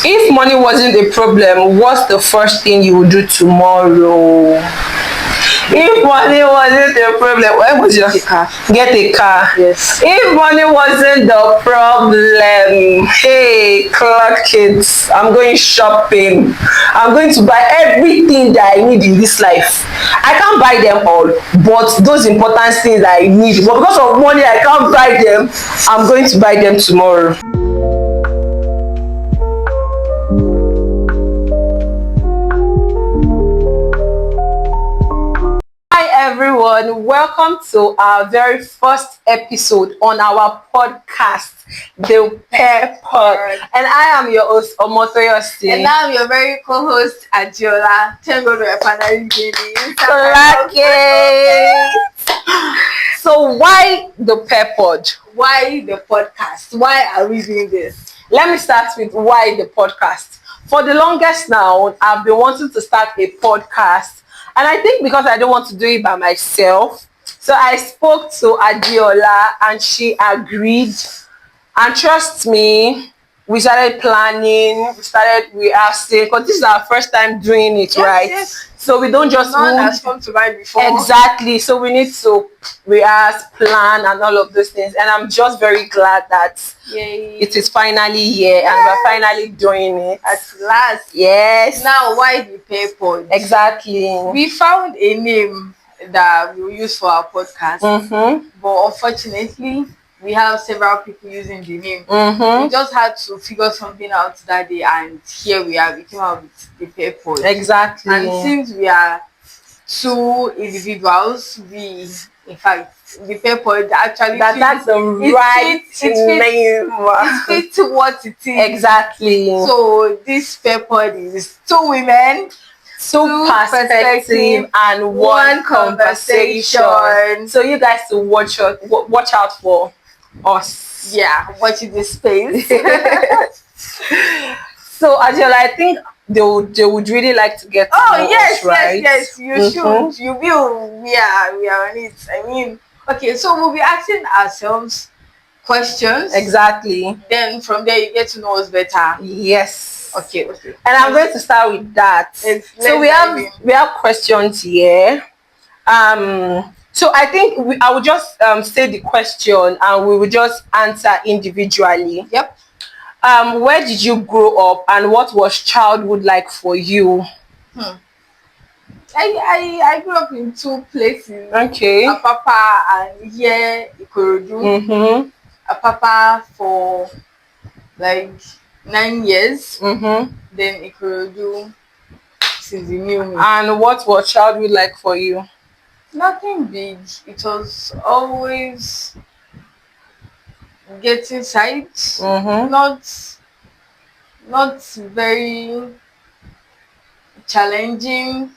If money wasn't a problem, what's the first thing you would do tomorrow? If money wasn't a problem, where was your car? Get a car. Yes. If money wasn't the problem, hey, clock kids, I'm going shopping. I'm going to buy everything that I need in this life. I can't buy them all, but those important things that I need, but because of money, I can't buy them. I'm going to buy them tomorrow. Hi everyone, welcome to our very first episode on our podcast, The Pair Pod. And I am your host, Omotoyosi. And I'm your very co-host, Adiola. Thank God we're finally getting So why The Pair Pod? Why the podcast? Why are we doing this? Let me start with why the podcast. For the longest now, I've been wanting to start a podcast. And I think because I don't want to do it by myself, so I spoke to Adiola and she agreed. And trust me, we started planning, we started rehearsing, because this is our first time doing it, right? Yes. So we don't just None has come to mind before. Exactly. So we need to rehearse, plan, and all of those things. And I'm just very glad that it is finally here and we're finally doing it. At last. Yes. Now, why the Pair Pod? Exactly. We found a name that we will use for our podcast, but unfortunately, we have several people using the name. We just had to figure something out that day, and here we are. We came out with the Pair Pod. Exactly. And since we are two individuals, in fact, the Pair Pod actually that's the right name. It fits what it is. Exactly. So this Pair Pod is two women, two perspective and one conversation. So you guys to watch out for us. Yeah, watching this space. So Adiola, I think they would really like to get to know yes, us, right? yes, you should. You will. We are on it. I mean, okay, so we'll be asking ourselves questions. Exactly. Then from there you get to know us better. Yes. Okay. And I'm going to start with that. So we have questions here. So I think I will just say the question and we will just answer individually. Yep. Where did you grow up and what was childhood like for you? I grew up in two places. Okay. Apapa and here Ikorodu. Apapa for like 9 years. Then Ikorodu since the new me. And what was childhood like for you? Nothing big. It was always getting sight. Not very challenging.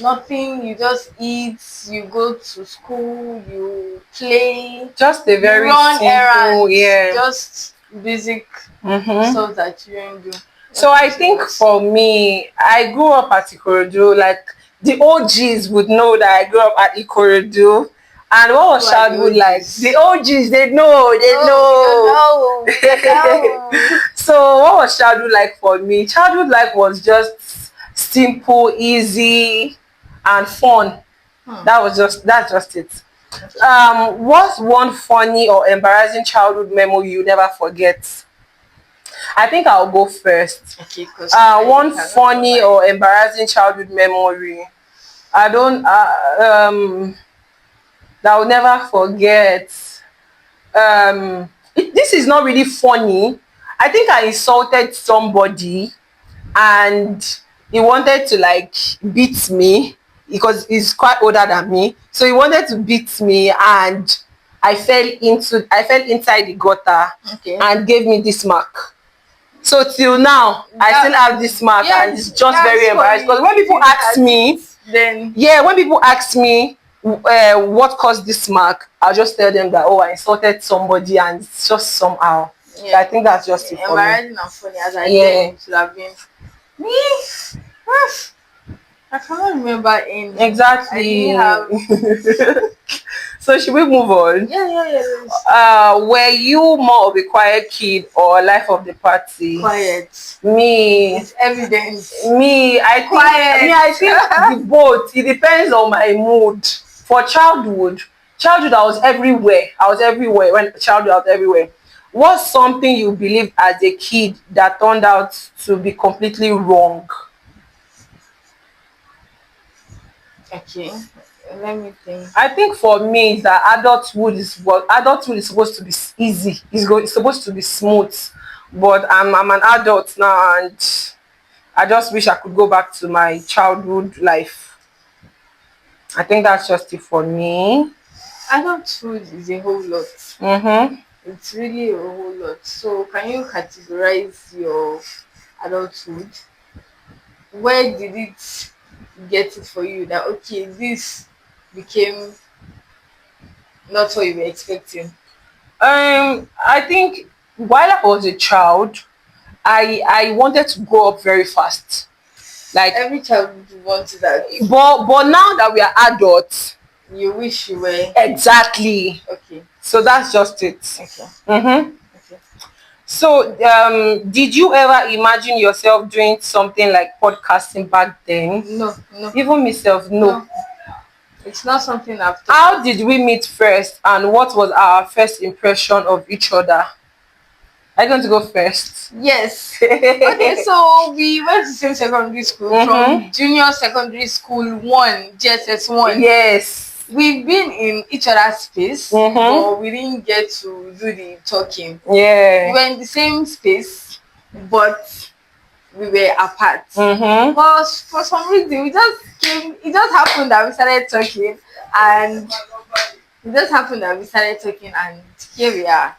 Nothing. You just eat. You go to school. You play. Just a very run simple, errands. Just basic stuff that children do. So I think for me, I grew up at Ikorodu. Like the OGs would know that I grew up at Ikorodu. And what was childhood like? The OGs, they know. So what was childhood like for me? Childhood life was just simple, easy, and fun. That's just it. What's one funny or embarrassing childhood memory you never forget? I think I'll go first. Okay, one funny or embarrassing childhood memory. I don't that I'll never forget. This is not really funny. I think I insulted somebody and he wanted to like beat me because he's quite older than me. So he wanted to beat me and I fell inside the gutter and gave me this mark. So till now, I still have this mark and it's just very embarrassing. Because when people ask me, when people ask me what caused this mark, I'll just tell them that I insulted somebody and it's just somehow. So I think that's just it for me. Embarrassing and funny as I think it should have been. Me? I cannot remember any. Exactly. So should we move on? Yeah. Were you more of a quiet kid or life of the party? Quiet. Me. It's evident. Me, Quiet. I think the both. It depends on my mood. For childhood, I was everywhere. I was everywhere. When childhood, I was everywhere. What's something you believed as a kid that turned out to be completely wrong? Okay. Let me think. I think for me, that adulthood is supposed to be easy. It's supposed to be smooth. But I'm an adult now, and I just wish I could go back to my childhood life. I think that's just it for me. Adulthood is a whole lot. Mm-hmm. It's really a whole lot. So, can you categorize your adulthood? Where did it get it for you that okay, this became not what you were expecting? I think while I was a child, I wanted to grow up very fast. Like, Every child would want that. but now that we are adults, You wish you were exactly. okay. So that's just it. Okay. Mm-hmm. Okay. So, did you ever imagine yourself doing something like podcasting back then? No, no, Even myself, no. no. It's not something I've thought. How did we meet first, and what was our first impression of each other? Are you going to go first? Yes. Okay, so we went to the same secondary school from junior secondary school 1, JSS 1. Yes. We've been in each other's space, but we didn't get to do the talking. Yeah. We were in the same space, but we were apart. But for some reason, it just happened that we started talking, and here we are.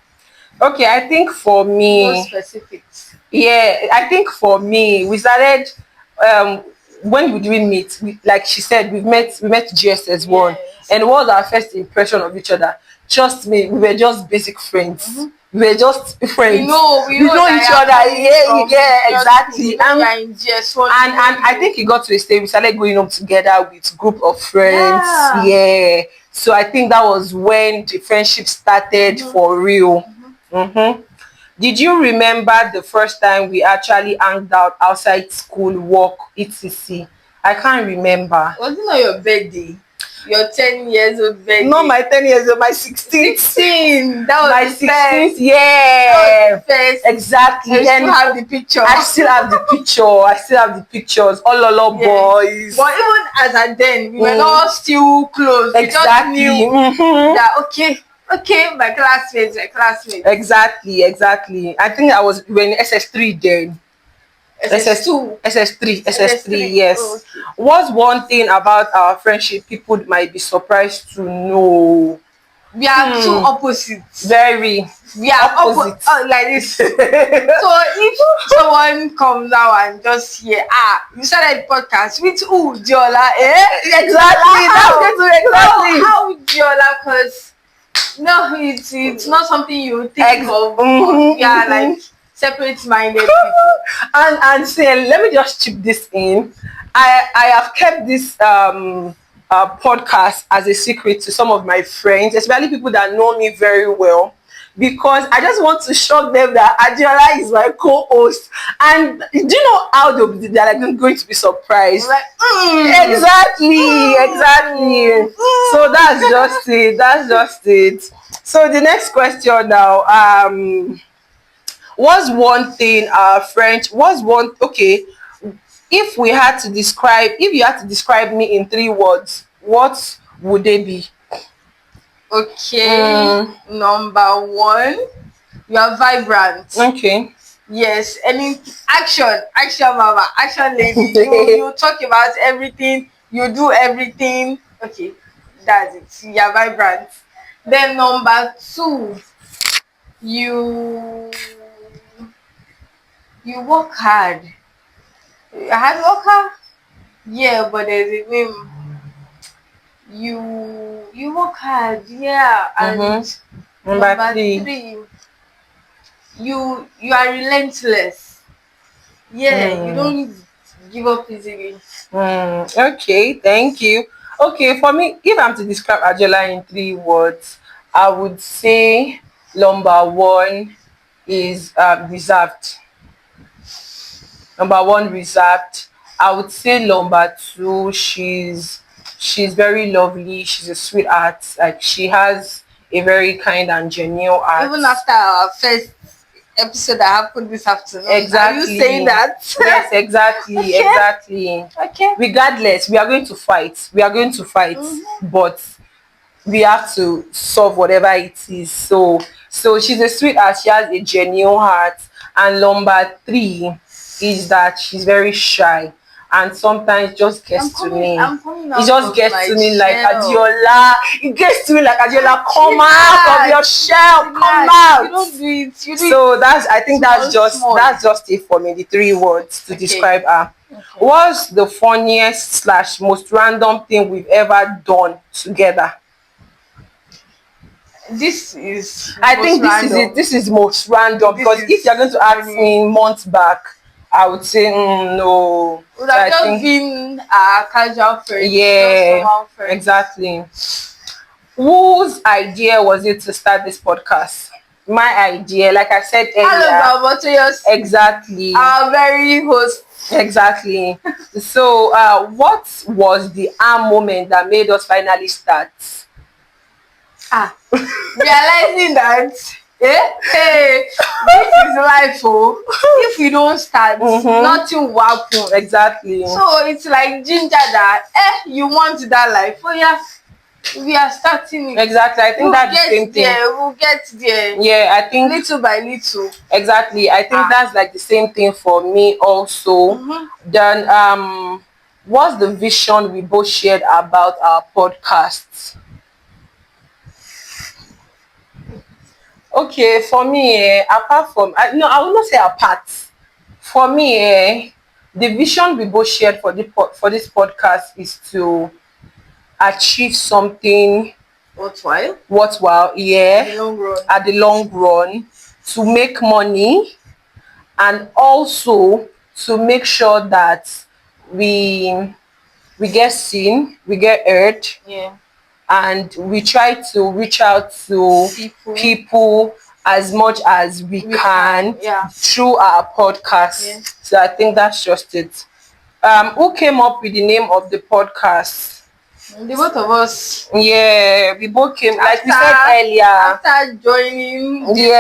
Okay, I think for me, No specifics. yeah, I think for me, we started um when we didn't meet, like she said, we met GSS 1. Yes. And what was our first impression of each other? Trust me, we were just basic friends. We were just friends. We know each other. Yeah, exactly. And I think it got to a stage we started going up together with group of friends. Yeah. So I think that was when the friendship started for real. Did you remember the first time we actually hanged out outside school, work, etc.? I can't remember. Was it not your birthday? Your 10 years old birthday? Not my 10 years old, my 16th. 16. That was my the 16th. first. Yeah. That was the first. Exactly. I still have the picture. I still have the pictures. All boys. But even as at then, we were not still close. Exactly. We just knew that okay, my classmates. Exactly. I think we were in SS3 then. SS2. SS3, yes. Oh, okay. What's one thing about our friendship people might be surprised to know? We are two opposites. Very. We are opposites. Like this. So if someone comes out and just hear, you started a podcast with who? Diola, eh? Exactly. How Diola? Because no, it's not something you think of. Yeah, like separate-minded people. And say, let me just chip this in. I have kept this podcast as a secret to some of my friends, especially people that know me very well, because I just want to shock them that Adiola is my co-host. And do you know how they're like going to be surprised? Like, Exactly. So that's just it. So the next question now, what's one thing if you had to describe me in 3 words, what would they be? Okay. Number 1, you are vibrant. Okay. Yes, any action mama, action lady. You talk about everything, you do everything. Okay, that's it. You are vibrant. Then number 2, you work hard. Hard worker? Yeah, but there's a name. You work hard, yeah. And number 3, you are relentless. Yeah, you don't give up easily. Okay, thank you. Okay, for me, if I'm to describe Adiola in 3 words, I would say number one is reserved. Number one, reserved. I would say number two, she's very lovely. She's a sweetheart. Like she has a very kind and genuine heart. Even after our first episode that happened this afternoon, Exactly. are you saying that? Yes, exactly, Okay. exactly. Okay. Regardless, we are going to fight. We are going to fight, but we have to solve whatever it is. So she's a sweetheart. She has a genuine heart. And number three is that she's very shy, and sometimes just gets to me. I'm coming It out just of gets my to me like shell. Adiola. It gets to me like Adiola. Come out of your shell. Come out. You don't do it. You do So that's, I think that's small. just it for me. The 3 words to describe her. Okay. What's the funniest slash most random thing we've ever done together? This is. I think this is it. This is most random, because if you're going to ask me months back, I would say no. Would have just been a casual friend. Yeah, just normal friend. exactly. Whose idea was it to start this podcast? My idea, like I said earlier. Hello, Botoyos. Exactly. Our very host. Exactly. So, what was the moment that made us finally start? Realizing that hey, this is life. Oh, if we don't start, nothing will happen. Exactly. So it's like ginger that you want that life. Oh yeah, we are starting it. Exactly. I think that's the same thing. We'll get there. Yeah, I think little by little. Exactly. I think that's like the same thing for me also. Then what's the vision we both shared about our podcasts? Okay, for me, apart from I will not say apart. For me, the vision we both shared for this podcast is to achieve something worthwhile, yeah, at the long run, to make money, and also to make sure that we get seen, we get heard, and we try to reach out to people as much as we can through our podcast. So I think that's just it. Who came up with the name of the podcast? The both of us. Yeah, we both came, like we said earlier. After joining, we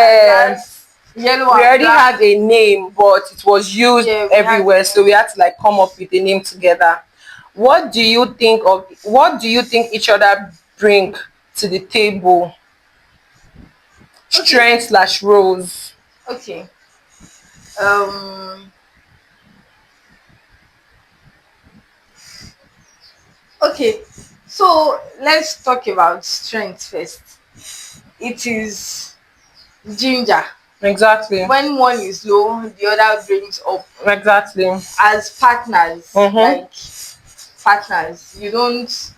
already had a name, but it was used everywhere, so we had to like come up with a name together. What do you think each other bring to the table? Strength slash roles. Okay. Okay, so let's talk about strength first. It is ginger. Exactly. When one is low, the other brings up. Exactly. As partners, like partners, you don't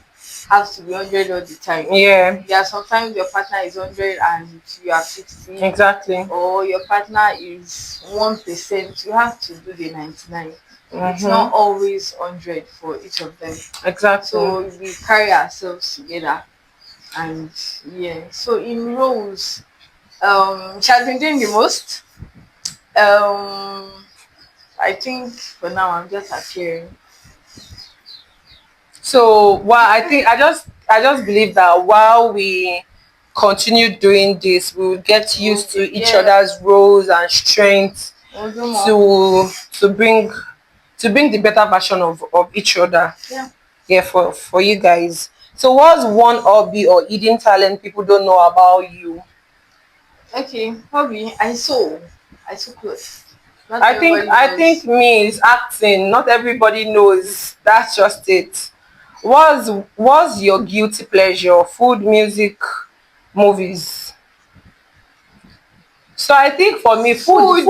have to be 100 all the time. Yeah. Yeah, sometimes your partner is 100 and you are 50. Exactly. Or your partner is 1%. You have to do the 99. It's not always 100 for each of them. Exactly. So we carry ourselves together, and so in roles, she has been doing the most. I think for now I'm just appearing. So I just believe that while we continue doing this, we will get used to each other's roles and strengths to bring the better version of each other. For you guys. So what's one hobby or hidden talent people don't know about you? Okay, hobby. I sew clothes. I think me is acting. Not everybody knows. That's just it. What's your guilty pleasure? Food, music, movies? So I think for me, food and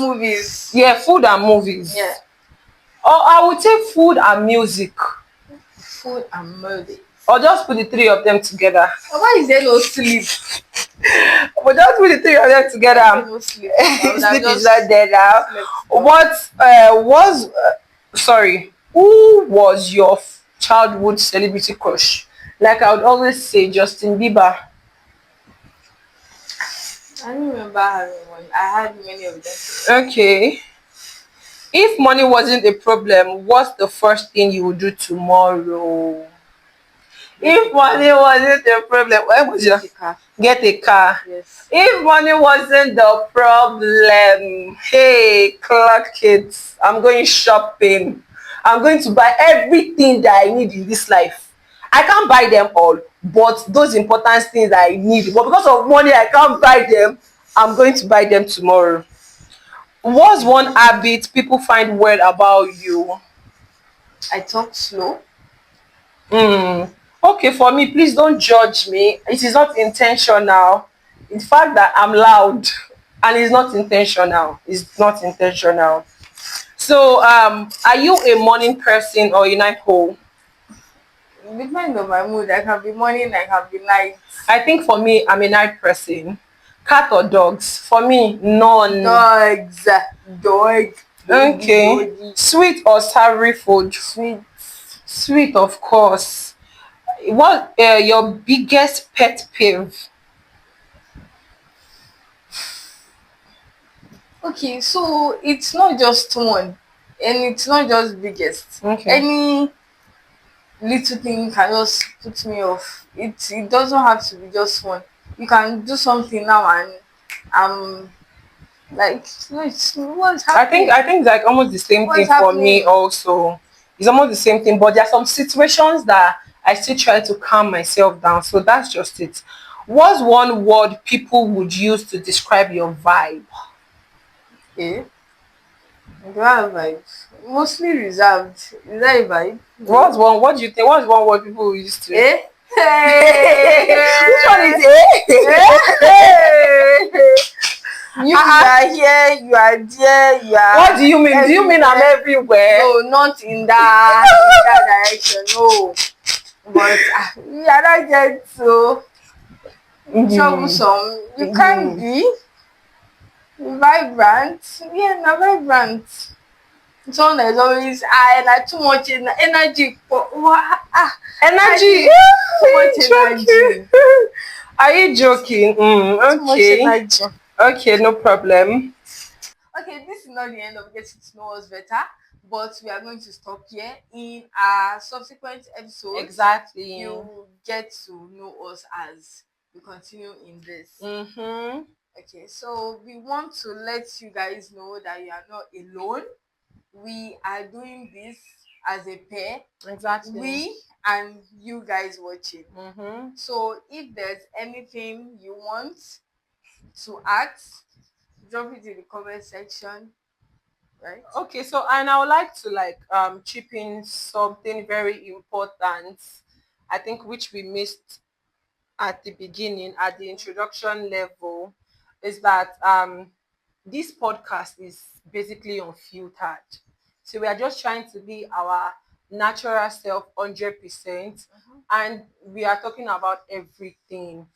movies. Yeah, food and movies. Yeah. Or I would say food and music. Food and movies. Or just put the 3 of them together. Why is there no sleep? But just put the 3 of them together. No sleep. Sleep is not there now. Who was your childhood celebrity crush? Like I would always say, Justin Bieber. I don't remember having one. I had many of them. Okay. If money wasn't a problem, what's the first thing you would do tomorrow? Get a If car. money wasn't a problem, where was your Get a car. get a car? Yes. If money wasn't the problem, hey, clock kids, I'm going shopping. I'm going to buy everything that I need in this life. I can't buy them all, but those important things that I need. But because of money, I can't buy them. I'm going to buy them tomorrow. What's one habit people find weird about you? I talk slow. Hmm. Okay, for me, please don't judge me. It is not intentional. In fact, that I'm loud, and it's not intentional. It's not intentional. So, are you a morning person or a night owl? Depends on my mood. I can be morning, I can be night. I think for me, I'm a night person. Cat or dogs? For me, none. Dogs. Dog. Doggy, Okay. doggy. Sweet or savory food? Sweet. Sweet, of course. What your biggest pet peeve? Okay, so it's not just one. And it's not just biggest. Okay. Any little thing can just put me off. It doesn't have to be just one. You can do something now and I'm like, no, it's what's happening? I think it's like almost the same What's thing for me happening? also. It's almost the same thing, but there are some situations that I still try to calm myself down. So that's just it. What's one word people would use to describe your vibe? Eh? Do I have vibes? Mostly reserved. Is that a vibe? What's one? What do you think? What's one word people will use to? Eh? Which one is it? You are here, you are there, you are. What do you mean? Do you mean I'm everywhere? No, not in that direction. No, but you are not yet so troublesome. You can't be vibrant. Yeah, not vibrant. Someone that is always like too much energy. For what? Energy. Too much energy. Are you joking? Too much Okay. energy. Okay, no problem. Okay, this is not the end of getting to know us better, but we are going to stop here. In our subsequent episodes, Exactly. you get to know us as we continue in this. Mm-hmm. Okay, so we want to let you guys know that you are not alone. We are doing this as a pair. Exactly. We and you guys watching. Mm-hmm. So if there's anything you want to ask, drop it in the comment section. Right? Okay, so and I would like to chip in something very important, I think, which we missed at the beginning, at the introduction level, is that this podcast is basically unfiltered. So we are just trying to be our natural self 100%. And we are talking about everything.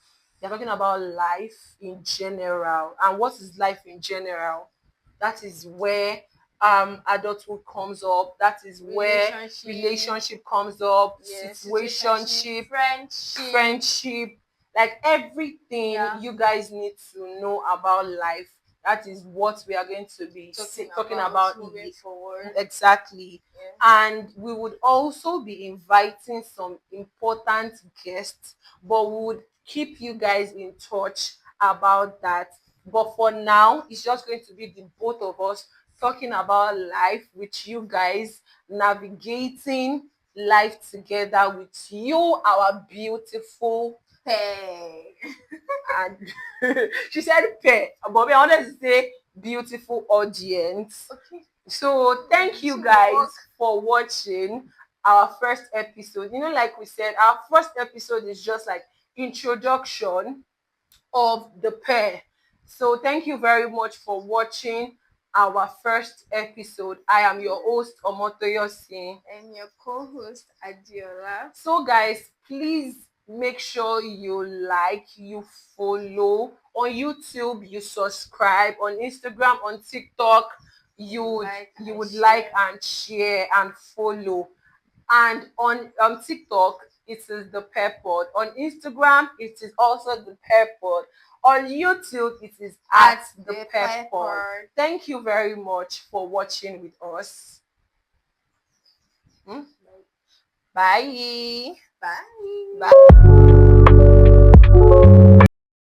We are talking about life in general. And what is life in general? That is where adulthood comes up. That is where relationship comes up, situationship, friendship, like everything you guys need to know about life. That is what we are going to be talking about moving forward. Exactly. And we would also be inviting some important guests, but we would keep you guys in touch about that. But for now, it's just going to be the both of us talking about life with you guys, navigating life together with you, our beautiful pair. And she said pair, but we wanted to say beautiful audience. Okay. So thank you guys for watching our first episode. You know, like we said, our first episode is just like introduction of the pair. So thank you very much for watching our first episode. I am your host, Omotoyosi. And your co-host, Adiola. So guys, please make sure you like, you follow on YouTube, you subscribe on Instagram, on TikTok. You would like and share and follow. And on TikTok, it is the Pearpod. On Instagram, it is also the Pearpod. On YouTube, it is at the Pearpod. Thank you very much for watching with us. Bye. Bye. Bye.